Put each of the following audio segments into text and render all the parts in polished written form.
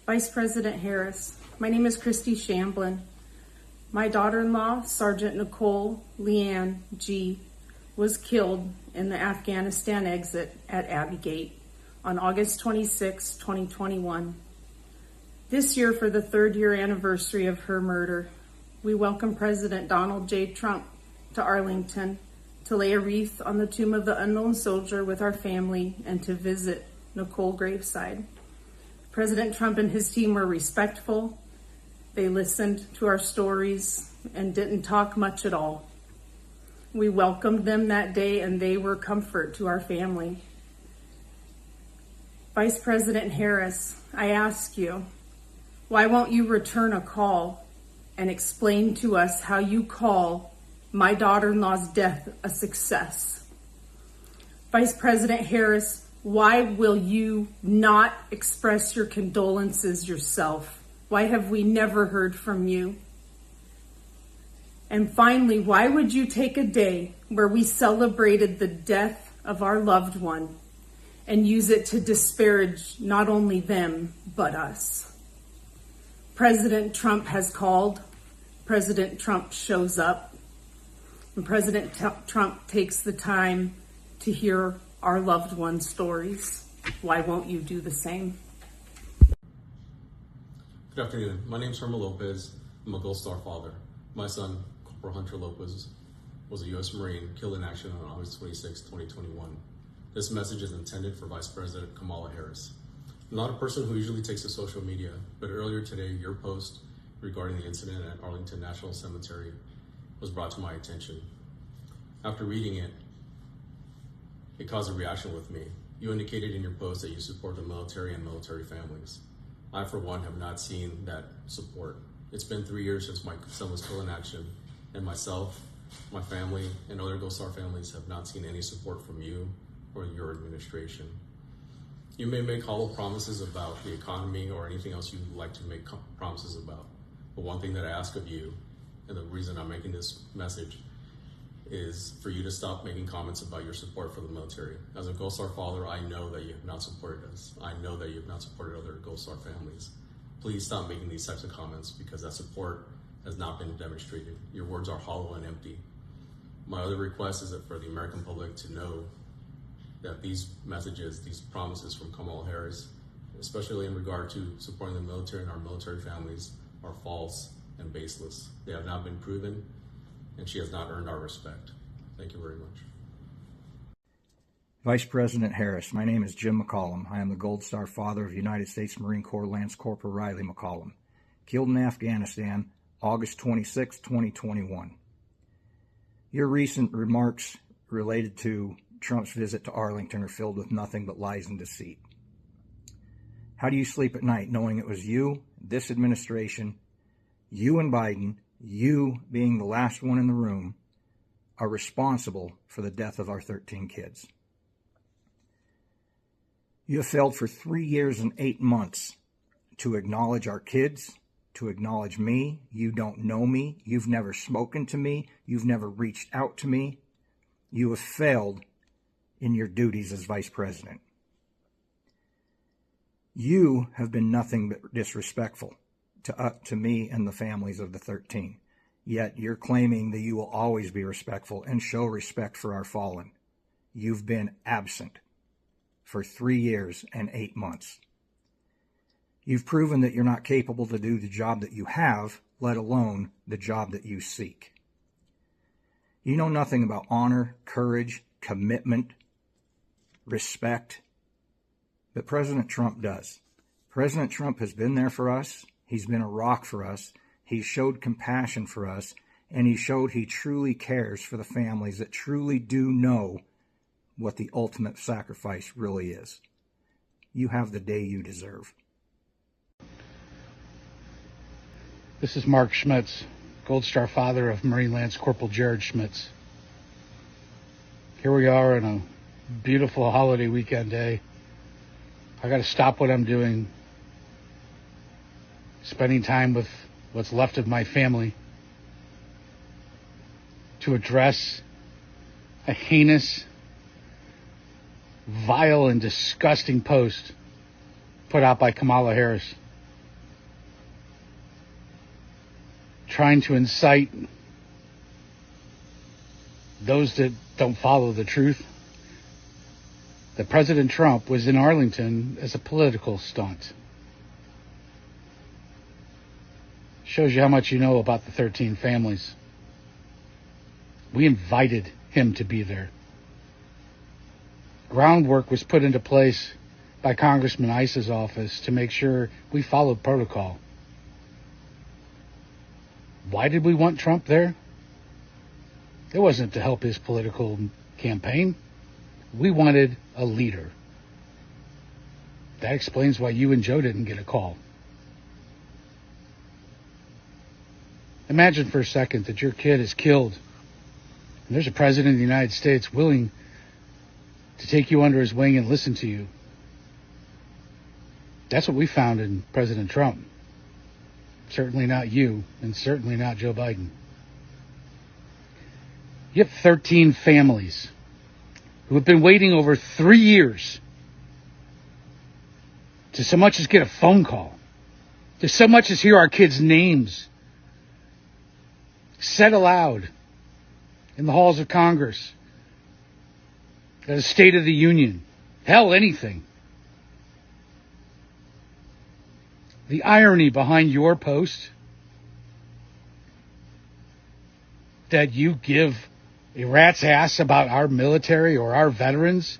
Vice President Harris, my name is Christy Shamblin. My daughter-in-law, Sergeant Nicole Leanne G., was killed in the Afghanistan exit at Abbey Gate on August 26, 2021. This year, for the 3rd year anniversary of her murder, we welcome President Donald J. Trump to Arlington to lay a wreath on the tomb of the unknown soldier with our family and to visit Nicole graveside. President Trump and his team were respectful. They listened to our stories and didn't talk much at all. We welcomed them that day and they were comfort to our family. Vice President Harris, I ask you, why won't you return a call and explain to us how you call my daughter-in-law's death a success? Vice President Harris, why will you not express your condolences yourself? Why have we never heard from you? And finally, why would you take a day where we celebrated the death of our loved one and use it to disparage not only them, but us? President Trump has called, President Trump shows up, and President Trump takes the time to hear our loved ones' stories. Why won't you do the same? Good afternoon. My name is Herman Lopez. I'm a Gold Star father. My son, Corporal Hunter Lopez, was a U.S. Marine killed in action on August 26, 2021. This message is intended for Vice President Kamala Harris. I'm not a person who usually takes to social media, but earlier today, your post regarding the incident at Arlington National Cemetery was brought to my attention. After reading it, it caused a reaction with me. You indicated in your post that you support the military and military families. I, for one, have not seen that support. It's been 3 years since my son was killed in action, and myself, my family, and other Gold Star families have not seen any support from you or your administration. You may make hollow promises about the economy or anything else you'd like to make promises about. But one thing that I ask of you, and the reason I'm making this message, is for you to stop making comments about your support for the military. As a Gold Star father, I know that you have not supported us. I know that you have not supported other Gold Star families. Please stop making these types of comments because that support has not been demonstrated. Your words are hollow and empty. My other request is that for the American public to know that these messages, these promises from Kamala Harris, especially in regard to supporting the military and our military families, are false and baseless. They have not been proven, and she has not earned our respect. Thank you very much. Vice President Harris, my name is Jim McCollum. I am the Gold Star father of United States Marine Corps Lance Corporal Riley McCollum, killed in Afghanistan, August 26, 2021. Your recent remarks related to Trump's visit to Arlington are filled with nothing but lies and deceit. How do you sleep at night knowing it was you, this administration, you and Biden, you being the last one in the room, are responsible for the death of our 13 kids? You have failed for 3 years and 8 months to acknowledge our kids, to acknowledge me. You don't know me. You've never spoken to me. You've never reached out to me. You have failed in your duties as Vice President. You have been nothing but disrespectful to me and the families of the 13. Yet you're claiming that you will always be respectful and show respect for our fallen. You've been absent for 3 years and 8 months. You've proven that you're not capable to do the job that you have, let alone the job that you seek. You know nothing about honor, courage, commitment, respect, but President Trump does. President Trump has been there for us. He's been a rock for us. He showed compassion for us, and he showed he truly cares for the families that truly do know what the ultimate sacrifice really is. You have the day you deserve. This is Mark Schmitz, Gold Star father of Marine Lance Corporal Jared Schmitz. Here we are on a beautiful holiday weekend day. I got to stop what I'm doing, spending time with what's left of my family, to address a heinous, vile, and disgusting post put out by Kamala Harris. trying to incite those that don't follow the truth that President Trump was in Arlington as a political stunt. Shows you how much you know about the 13 families. We invited him to be there. Groundwork was put into place by Congressman Ice's office to make sure we followed protocol. Why did we want Trump there? It wasn't to help his political campaign. We wanted a leader. That explains why you and Joe didn't get a call. Imagine for a second that your kid is killed, and there's a president of the United States willing to take you under his wing and listen to you. That's what we found in President Trump. Certainly not you, and certainly not Joe Biden. You have 13 families who have been waiting over 3 years to so much as get a phone call, to so much as hear our kids' names said aloud in the halls of Congress, at a State of the Union, hell, anything. The irony behind your post that you give a rat's ass about our military or our veterans,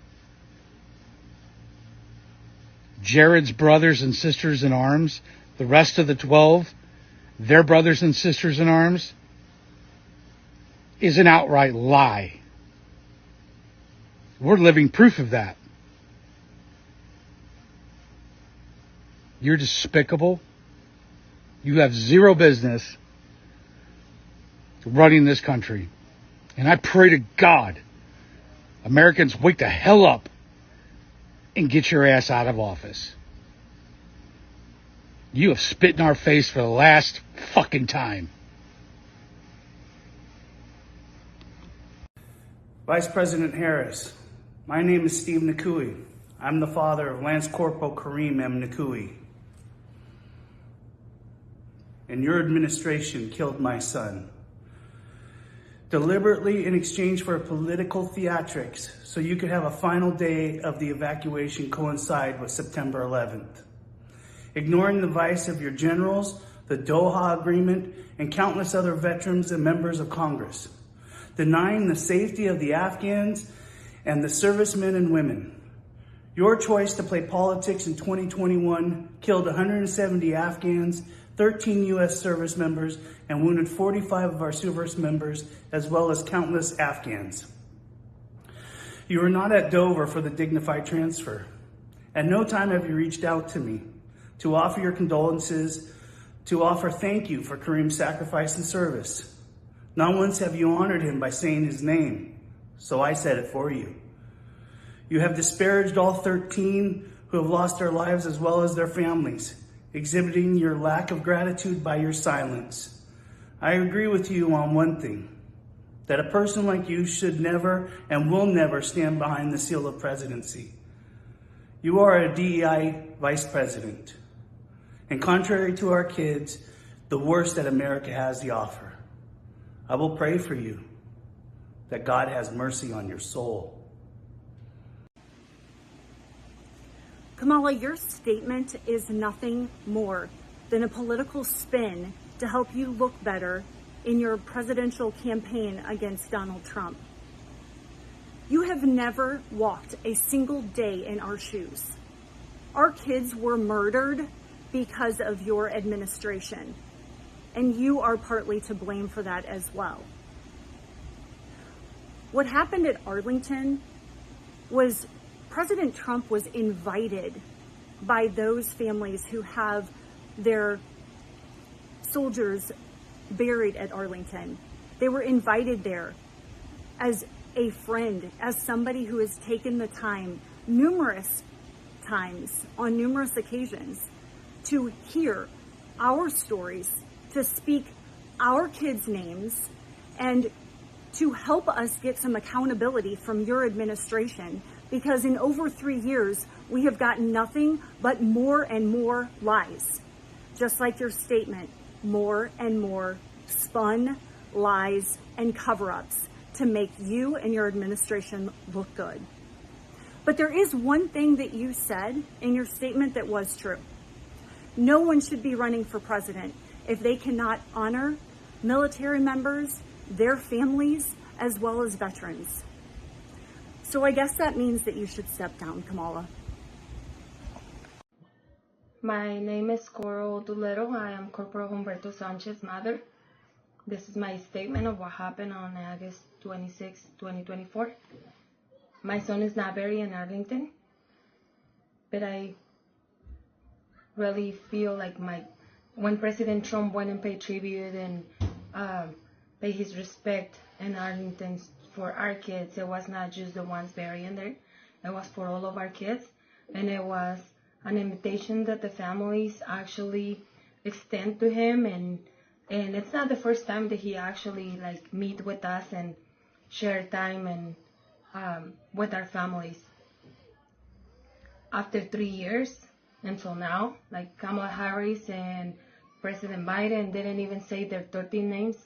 Jared's brothers and sisters in arms, the rest of the 12, their brothers and sisters in arms, is an outright lie. We're living proof of that. You're despicable. You have zero business running this country. And I pray to God, Americans wake the hell up and get your ass out of office. You have spit in our face for the last fucking time. Vice President Harris, my name is Steve Nakui. I'm the father of Lance Corporal Kareem M. Nakui. And your administration killed my son, deliberately in exchange for political theatrics so you could have a final day of the evacuation coincide with September 11th. Ignoring the advice of your generals, the Doha Agreement, and countless other veterans and members of Congress. Denying the safety of the Afghans and the servicemen and women. Your choice to play politics in 2021 killed 170 Afghans, 13 U.S. service members, and wounded 45 of our service members, as well as countless Afghans. You were not at Dover for the dignified transfer. At no time have you reached out to me to offer your condolences, to offer thank you for Kareem's sacrifice and service. Not once have you honored him by saying his name, so I said it for you. You have disparaged all 13 who have lost their lives as well as their families, exhibiting your lack of gratitude by your silence. I agree with you on one thing, that a person like you should never and will never stand behind the seal of presidency. You are a DEI vice president, and contrary to our kids, the worst that America has to offer. I will pray for you, that God has mercy on your soul. Kamala, your statement is nothing more than a political spin to help you look better in your presidential campaign against Donald Trump. You have never walked a single day in our shoes. Our kids were murdered because of your administration, and you are partly to blame for that as well. What happened at Arlington was President Trump was invited by those families who have their soldiers buried at Arlington. They were invited there as a friend, as somebody who has taken the time numerous times, on numerous occasions, to hear our stories, to speak our kids' names, and to help us get some accountability from your administration, because in over 3 years, we have gotten nothing but more and more lies. Just like your statement, more and more spun lies and cover-ups to make you and your administration look good. But there is one thing that you said in your statement that was true. No one should be running for president if they cannot honor military members, their families, as well as veterans. So I guess that means that you should step down, Kamala. My name is Coral Dulero. I am Corporal Humberto Sanchez's mother. This is my statement of what happened on August 26, 2024. My son is not buried in Arlington, but I really feel like when President Trump went and paid tribute and paid his respect in Arlington for our kids, it was not just the ones buried in there. It was for all of our kids, and it was an invitation that the families actually extend to him, and it's not the first time that he actually meet with us and share time and with our families. After 3 years until now, Kamala Harris and President Biden didn't even say their 13 names.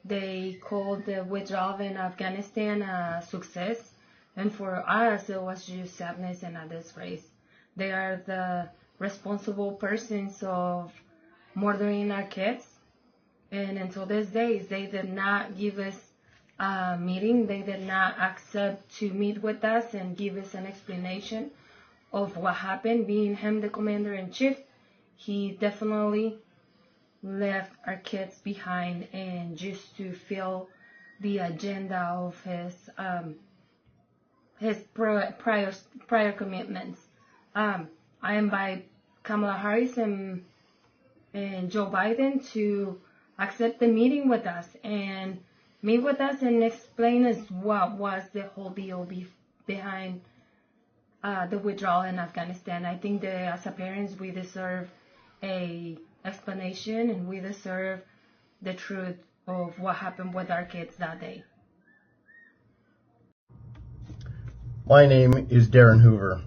They called the withdrawal in Afghanistan a success, and for us it was just sadness and a disgrace. They are the responsible persons of murdering our kids. And until this day, they did not give us a meeting. They did not accept to meet with us and give us an explanation of what happened. Being him the commander-in-chief, he definitely left our kids behind and just to fill the agenda of his prior commitments. I invite Kamala Harris and Joe Biden to accept the meeting with us and meet with us and explain us what was the whole deal behind the withdrawal in Afghanistan. I think that as a parents, we deserve a explanation and we deserve the truth of what happened with our kids that day. My name is Darren Hoover,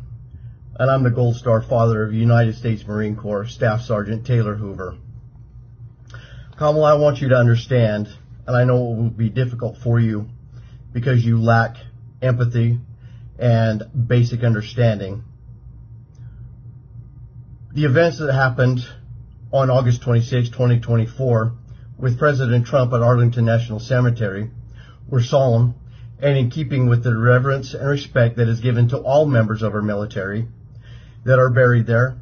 and I'm the Gold Star father of United States Marine Corps Staff Sergeant Taylor Hoover. Kamala, I want you to understand, and I know it will be difficult for you because you lack empathy and basic understanding. The events that happened on August 26, 2024, with President Trump at Arlington National Cemetery were solemn and in keeping with the reverence and respect that is given to all members of our military that are buried there.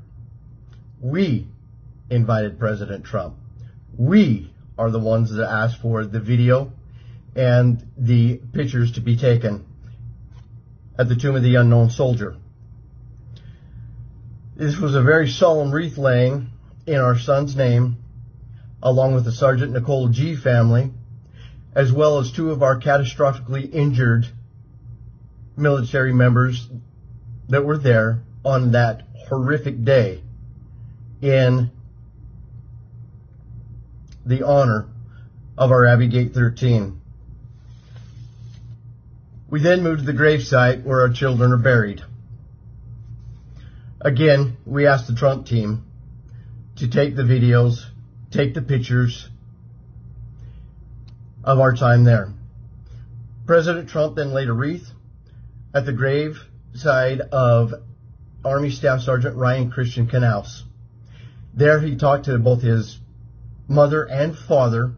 We invited President Trump. We are the ones that asked for the video and the pictures to be taken at the Tomb of the Unknown Soldier. This was a very solemn wreath laying in our son's name, along with the Sergeant Nicole G. family, as well as 2 of our catastrophically injured military members that were there on that horrific day in the honor of our Abbey Gate 13. We then moved to the gravesite where our children are buried. Again, we asked the Trump team to take the videos, take the pictures of our time there. President Trump then laid a wreath at the graveside of Army Staff Sergeant Ryan Christian Knaus. There he talked to both his mother and father.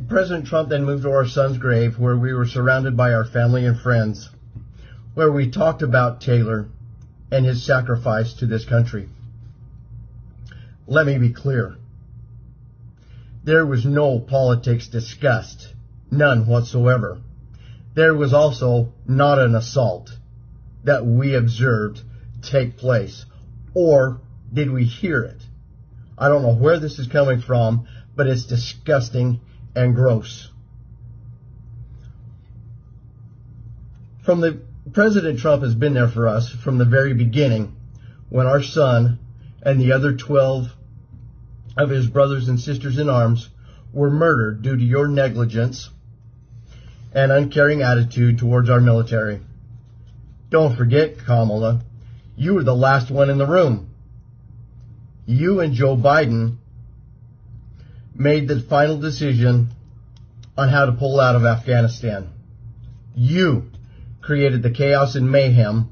President Trump then moved to our son's grave, where we were surrounded by our family and friends, where we talked about Taylor and his sacrifice to this country. Let me be clear. There was no politics discussed, none whatsoever. There was also not an assault that we observed take place, or did we hear it? I don't know where this is coming from, but it's disgusting and gross. President Trump has been there for us from the very beginning, when our son and the other 12 of his brothers and sisters in arms were murdered due to your negligence and uncaring attitude towards our military. Don't forget, Kamala, you were the last one in the room. you and Joe Biden made the final decision on how to pull out of Afghanistan. You created the chaos and mayhem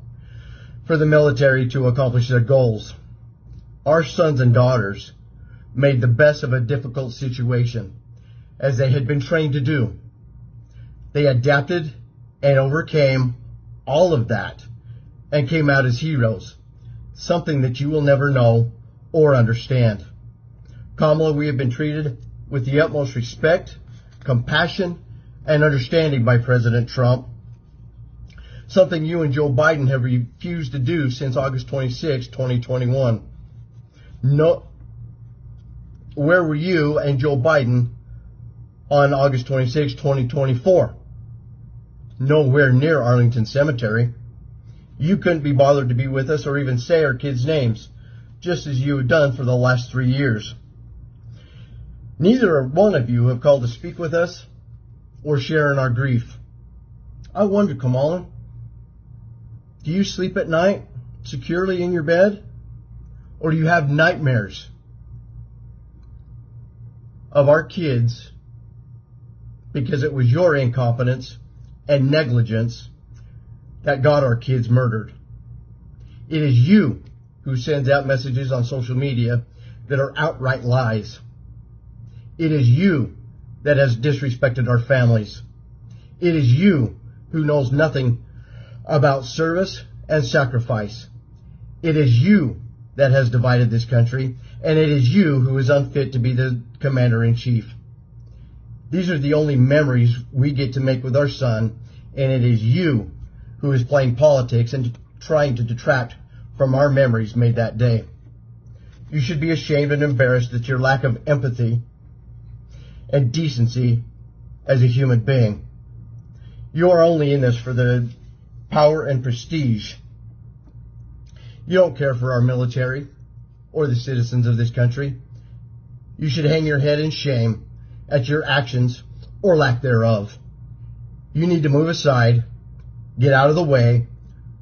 for the military to accomplish their goals. Our sons and daughters made the best of a difficult situation, as they had been trained to do. They adapted and overcame all of that and came out as heroes, something that you will never know or understand. Kamala, we have been treated with the utmost respect, compassion, and understanding by President Trump, something you and Joe Biden have refused to do since August 26, 2021. No, where were you and Joe Biden on August 26, 2024? Nowhere near Arlington Cemetery. You couldn't be bothered to be with us or even say our kids' names, just as you have done for the last 3 years. Neither one of you have called to speak with us or share in our grief. I wonder, Kamala, do you sleep at night securely in your bed? Or do you have nightmares of our kids because it was your incompetence and negligence that got our kids murdered? It is you who sends out messages on social media that are outright lies. It is you that has disrespected our families. It is you who knows nothing about service and sacrifice. It is you that has divided this country, and it is you who is unfit to be the commander-in-chief. These are the only memories we get to make with our son, and it is you who is playing politics and trying to detract from our memories made that day. You should be ashamed and embarrassed at your lack of empathy and decency as a human being. You are only in this for the power and prestige. You don't care for our military or the citizens of this country. You should hang your head in shame at your actions or lack thereof. You need to move aside, get out of the way,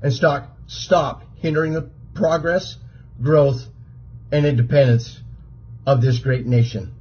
and stop hindering the progress, growth, and independence of this great nation.